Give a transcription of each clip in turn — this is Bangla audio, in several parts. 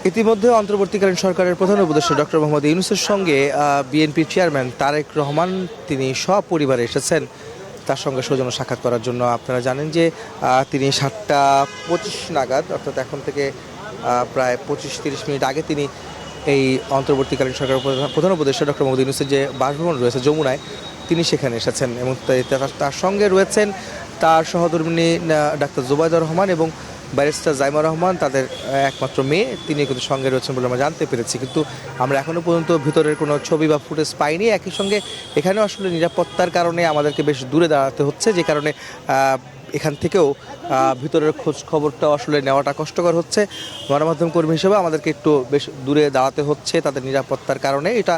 ইতিমধ্যে অন্তর্বর্তীকালীন সরকারের প্রধান উপদেষ্টা ডক্টর মোহাম্মদ ইউনূসের সঙ্গে বিএনপির চেয়ারম্যান তারেক রহমান তিনি সপরিবারে এসেছেন তার সঙ্গে সৌজন্য সাক্ষাৎ করার জন্য। আপনারা জানেন যে তিনি 7:25 নাগাদ, অর্থাৎ এখন থেকে প্রায় 25-30 মিনিট আগে তিনি এই অন্তর্বর্তীকালীন সরকারের প্রধান উপদেষ্টা ডক্টর মোহাম্মদ ইউনূসের যে বাসভবন রয়েছে যমুনায়, তিনি সেখানে এসেছেন এবং তার সঙ্গে রয়েছেন তার সহধর্মিণী ডাক্তার জুবাইদা রহমান এবং ব্যারিস্টার জাইমা রহমান, তাদের একমাত্র মেয়ে, তিনি কিন্তু সঙ্গে রয়েছেন বলে আমরা জানতে পেরেছি। কিন্তু আমরা এখনও পর্যন্ত ভিতরের কোনো ছবি বা ফুটেজ পাইনি। একই সঙ্গে এখানেও আসলে নিরাপত্তার কারণে আমাদেরকে বেশ দূরে দাঁড়াতে হচ্ছে, যে কারণে এখান থেকেও ভিতরের খোঁজ খবরটাও আসলে নেওয়াটা কষ্টকর হচ্ছে। গণমাধ্যম কর্মী হিসেবে আমাদেরকে একটু বেশ দূরে দাঁড়াতে হচ্ছে তাদের নিরাপত্তার কারণে। এটা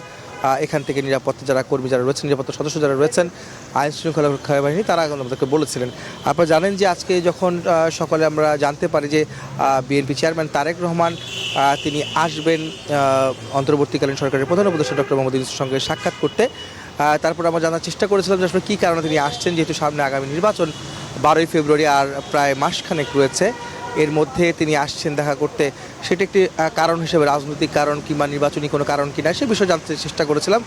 এখান থেকে নিরাপত্তা যারা কর্মী যারা রয়েছেন, নিরাপত্তা সদস্য যারা রয়েছেন, আইন শৃঙ্খলা রক্ষা বাহিনী, তারা আমাদেরকে বলেছিলেন। আপনারা জানেন যে আজকে যখন সকালে আমরা জানতে পারি যে বিএনপি চেয়ারম্যান তারেক রহমান তিনি আসবেন অন্তর্বর্তীকালীন সরকারের প্রধান উপদেষ্টা ডক্টর মোহাম্মদ ইউনূসের সঙ্গে সাক্ষাৎ করতে, তারপর আমরা জানার চেষ্টা করেছিলাম যে আসলে কী কারণে তিনি আসছেন, যেহেতু সামনে আগামী নির্বাচন 12ই ফেব্রুয়ারি, আর প্রায় মাসখানেক রয়েছে, এর মধ্যে তিনি আসছেন দেখা করতে। সেটা একটি কারণ হিসেবে রাজনৈতিক কারণ কিংবা নির্বাচনী কোনো কারণ কিনা সে বিষয়ে জানতে চেষ্টা করেছিলাম।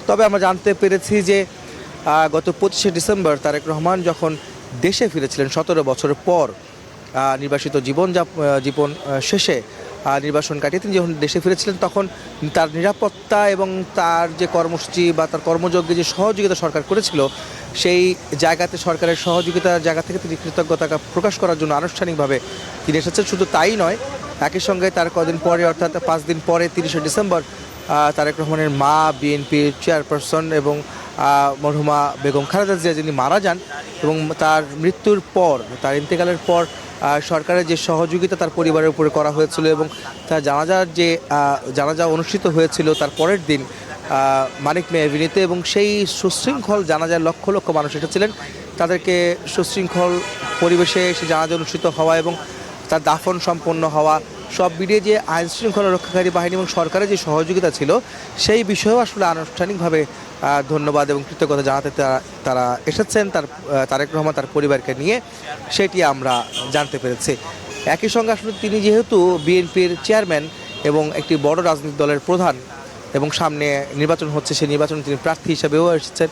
তবে আমরা জানতে পেরেছি যে গত 25শে ডিসেম্বর তারেক রহমান যখন দেশে ফিরেছিলেন 17 বছর পর নির্বাসিত জীবন শেষে নির্বাসন কাটিয়ে তিনি যখন দেশে ফিরেছিলেন, তখন তার নিরাপত্তা এবং তার যে কর্মসূচি বা তার কর্মযজ্ঞে যে সহযোগিতা সরকার করেছিল, সেই জায়গাতে সরকারের সহযোগিতার জায়গা থেকে তিনি কৃতজ্ঞতা প্রকাশ করার জন্য আনুষ্ঠানিকভাবে তিনি এসেছেন। শুধু তাই নয়, একই সঙ্গে তার কদিন পরে, অর্থাৎ 5 দিন পরে 30শে ডিসেম্বর তারেক রহমানের মা, বিএনপির চেয়ারপারসন এবং মরহুমা বেগম খালেদা জিয়া যিনি মারা যান, এবং তার মৃত্যুর পর, তার ইন্তেকালের পর সরকারের যে সহযোগিতা তার পরিবারের উপরে করা হয়েছিল এবং তার জানাজা অনুষ্ঠিত হয়েছিল তার পরের দিন মানিক মে এভিনিউতে, এবং সেই সুশৃঙ্খল জানাজায় লক্ষ লক্ষ মানুষ এসেছিলেন। তাদেরকে সুশৃঙ্খল পরিবেশে সে জানাজা অনুষ্ঠিত হওয়া এবং তার দাফন সম্পন্ন হওয়া, সব মিলিয়ে যে আইন শৃঙ্খলা রক্ষাকারী বাহিনী এবং সরকারের যে সহযোগিতা ছিল, সেই বিষয়েও আসলে আনুষ্ঠানিকভাবে ধন্যবাদ এবং কৃতজ্ঞতা জানাতে তারা এসেছেন তারেক রহমান তার পরিবারকে নিয়ে, সেটি আমরা জানতে পেরেছি। একই সঙ্গে আসলে তিনি যেহেতু বিএনপির চেয়ারম্যান এবং একটি বড় রাজনৈতিক দলের প্রধান এবং সামনে নির্বাচন হচ্ছে, সেই নির্বাচনে তিনি প্রার্থী হিসেবেও এসেছেন।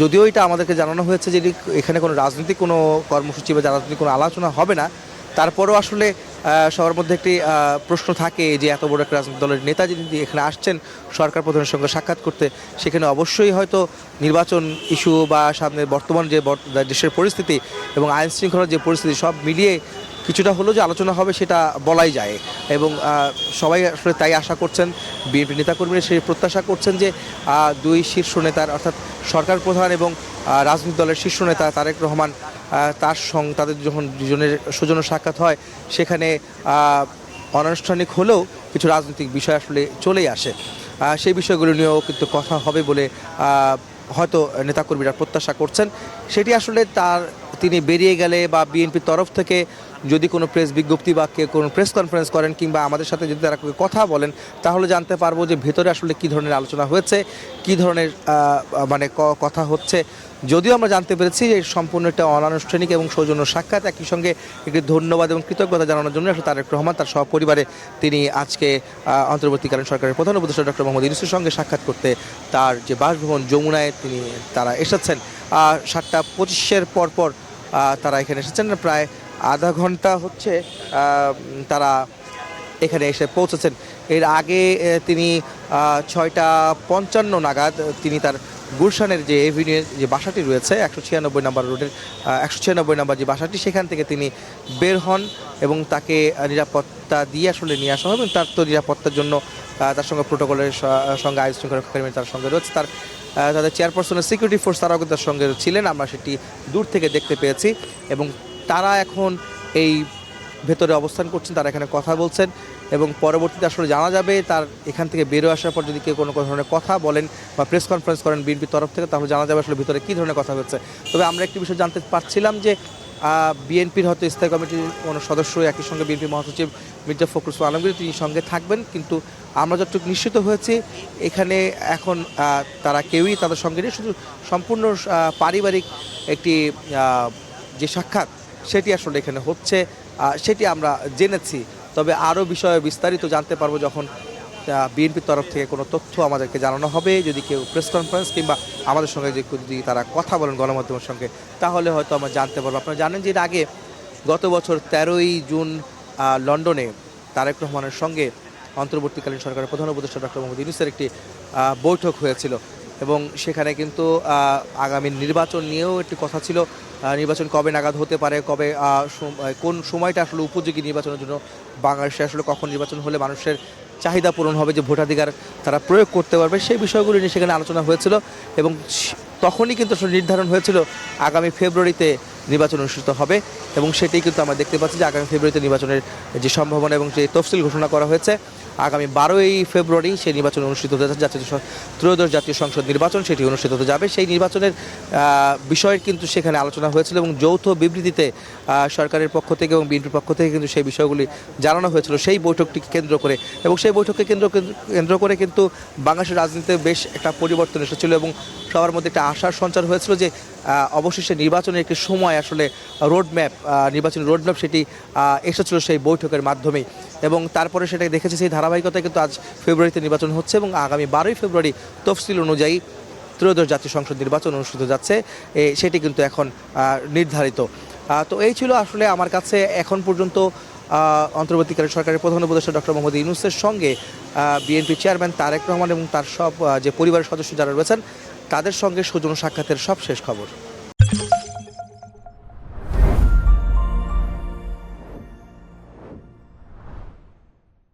যদিও এটা আমাদেরকে জানানো হয়েছে যে এখানে কোনো রাজনৈতিক কোনো কর্মসূচি বা রাজনৈতিক কোনো আলোচনা হবে না, তারপরেও আসলে সবার মধ্যে একটি প্রশ্ন থাকে যে এত বড় একটা রাজনৈতিক দলের নেতা যিনি এখানে আসছেন সরকার প্রধানের সঙ্গে সাক্ষাৎ করতে, সেখানে অবশ্যই হয়তো নির্বাচন ইস্যু বা সামনে বর্তমান যে দেশের পরিস্থিতি এবং আইন শৃঙ্খলার যে পরিস্থিতি, সব মিলিয়ে কিছুটা হলেও যে আলোচনা হবে সেটা বলাই যায়। এবং সবাই আসলে তাই আশা করছেন, বিএনপি নেতাকর্মীরা সেই প্রত্যাশা করছেন যে দুই শীর্ষ নেতার, অর্থাৎ সরকার প্রধান এবং রাজনৈতিক দলের শীর্ষ নেতা তারেক রহমান, তাদের যখন দুজনের সৌজন্য সাক্ষাৎ হয়, সেখানে অনানুষ্ঠানিক হলেও কিছু রাজনৈতিক বিষয় আসলে চলেই আসে। সেই বিষয়গুলো নিয়েও কিন্তু কথা হবে বলে হয়তো নেতাকর্মীরা প্রত্যাশা করছেন। সেটি আসলে তিনি বেরিয়ে গেলে বা বিএনপির তরফ থেকে যদি কোনো প্রেস বিজ্ঞপ্তি বা কোনো প্রেস কনফারেন্স করেন কিংবা আমাদের সাথে যদি তারা কথা বলেন, তাহলে জানতে পারবো যে ভেতরে আসলে কী ধরনের আলোচনা হয়েছে, কী ধরনের কথা হচ্ছে। যদিও আমরা জানতে পেরেছি যে সম্পূর্ণ একটা অনানুষ্ঠানিক এবং সৌজন্য সাক্ষাৎ, একই সঙ্গে একটি ধন্যবাদ এবং কৃতজ্ঞতা জানানোর জন্য তারেক রহমান তার সহপরিবারে তিনি আজকে অন্তর্বর্তীকালীন সরকারের প্রধান উপদেষ্টা ডক্টর মোহাম্মদ ইউনূসের সঙ্গে সাক্ষাৎ করতে তার যে বাসভবন যমুনায় তারা এসেছেন। 7:25-এর পর তারা এখানে এসেছেন, প্রায় আধা ঘন্টা হচ্ছে তারা এখানে এসে পৌঁছেছেন। এর আগে তিনি 6:55 নাগাদ তিনি তার গুলশানের যে এভিনিউর যে বাসাটি রয়েছে 196 নম্বর রোডের 196 নম্বর যে বাসাটি, সেখান থেকে তিনি বের হন এবং তাকে নিরাপত্তা দিয়ে আসলে নিয়ে আসা হয়। এবং তার তো নিরাপত্তার জন্য তার সঙ্গে প্রোটোকলের সঙ্গে আইন শৃঙ্খলা রক্ষাকারী তার সঙ্গে রয়েছে, তাদের চেয়ারপারসনের সিকিউরিটি ফোর্স তারাও কিন্তু তার সঙ্গে ছিলেন, আমরা সেটি দূর থেকে দেখতে পেয়েছি। এবং তারা এখন এই ভেতরে অবস্থান করছেন, তারা এখানে কথা বলছেন এবং পরবর্তীতে আসলে জানা যাবে তার এখান থেকে বেরো আসার পর যদি কেউ কোনো ধরনের কথা বলেন বা প্রেস কনফারেন্স করেন বিএনপির তরফ থেকে, তাহলে জানা যাবে আসলে ভিতরে কী ধরনের কথা হচ্ছে। তবে আমরা একটি বিষয় জানতে পারছিলাম যে বিএনপির হয়তো স্থায়ী কমিটির কোনো সদস্য, একই সঙ্গে বিএনপি মহাসচিব মির্জা ফখরুল ইসলাম আলমগীর তিনি সঙ্গে থাকবেন, কিন্তু আমরা যতটুকু নিশ্চিত হয়েছি এখানে এখন তারা কেউই তাদের সঙ্গে নেই, শুধু সম্পূর্ণ পারিবারিক একটি যে সাক্ষাৎ সেটি আসলে এখানে হচ্ছে, সেটি আমরা জেনেছি। তবে আরও বিষয়ে বিস্তারিত জানতে পারবো যখন বিএনপির তরফ থেকে কোনো তথ্য আমাদেরকে জানানো হবে, যদি কেউ প্রেস কনফারেন্স কিংবা আমাদের সঙ্গে যদি তারা কথা বলেন গণমাধ্যমের সঙ্গে, তাহলে হয়তো আমরা জানতে পারবো। আপনারা জানেন যে এর আগে গত বছর 13ই জুন লন্ডনে তারেক রহমানের সঙ্গে অন্তর্বর্তীকালীন সরকারের প্রধান উপদেষ্টা ডক্টর মোহাম্মদ ইউনূসের একটি বৈঠক হয়েছিল এবং সেখানে কিন্তু আগামী নির্বাচন নিয়েও একটি কথা ছিল। নির্বাচন কবে নাগাদ হতে পারে, কবে কোন সময়টা আসলে উপযোগী নির্বাচনের জন্য, বাংলাদেশে আসলে কখন নির্বাচন হলে মানুষের চাহিদা পূরণ হবে, যে ভোটাধিকার তারা প্রয়োগ করতে পারবে, সেই বিষয়গুলি নিয়ে সেখানে আলোচনা হয়েছিল এবং তখনই কিন্তু আসলে নির্ধারণ হয়েছিল আগামী ফেব্রুয়ারিতে নির্বাচন অনুষ্ঠিত হবে এবং সেটাই কিন্তু আমরা দেখতে পাচ্ছি যে আগামী ফেব্রুয়ারিতে নির্বাচনের যে সম্ভাবনা এবং যে তফসিল ঘোষণা করা হয়েছে, আগামী 12ই ফেব্রুয়ারি সেই নির্বাচন অনুষ্ঠিত হতে যাচ্ছে। ত্রয়োদশ জাতীয় সংসদ নির্বাচন সেটি অনুষ্ঠিত হতে যাবে। সেই নির্বাচনের বিষয়ের কিন্তু সেখানে আলোচনা হয়েছিল এবং যৌথ বিবৃতিতে সরকারের পক্ষ থেকে এবং বিএনপির পক্ষ থেকে কিন্তু সেই বিষয়গুলি জানানো হয়েছিল সেই বৈঠকটিকে কেন্দ্র করে। এবং সেই বৈঠককে কেন্দ্র করে কিন্তু বাংলাদেশের রাজনীতিতে বেশ একটা পরিবর্তন এসেছিল এবং সবার মধ্যে একটা আশার সঞ্চার হয়েছিল যে অবশেষে নির্বাচনের একটি সময় আসলে নির্বাচনী রোডম্যাপ সেটি এসেছিল সেই বৈঠকের মাধ্যমেই। এবং তারপরে সেটা দেখেছি সেই ধারাবাহিকতায় কিন্তু আজ ফেব্রুয়ারিতে নির্বাচন হচ্ছে এবং আগামী 12ই ফেব্রুয়ারি তফসিল অনুযায়ী ত্রয়োদশ জাতীয় সংসদ নির্বাচন অনুষ্ঠিত যাচ্ছে, সেটি কিন্তু এখন নির্ধারিত। তো এই ছিল আসলে আমার কাছে এখন পর্যন্ত অন্তর্বর্তীকালীন সরকারের প্রধান উপদেষ্টা ডক্টর মোহাম্মদ ইউনূসের সঙ্গে বিএনপি চেয়ারম্যান তারেক রহমান এবং তার সব যে পরিবারের সদস্য যারা রয়েছেন তাদের সঙ্গে সৌজন্য সাক্ষাতের সব শেষ খবর।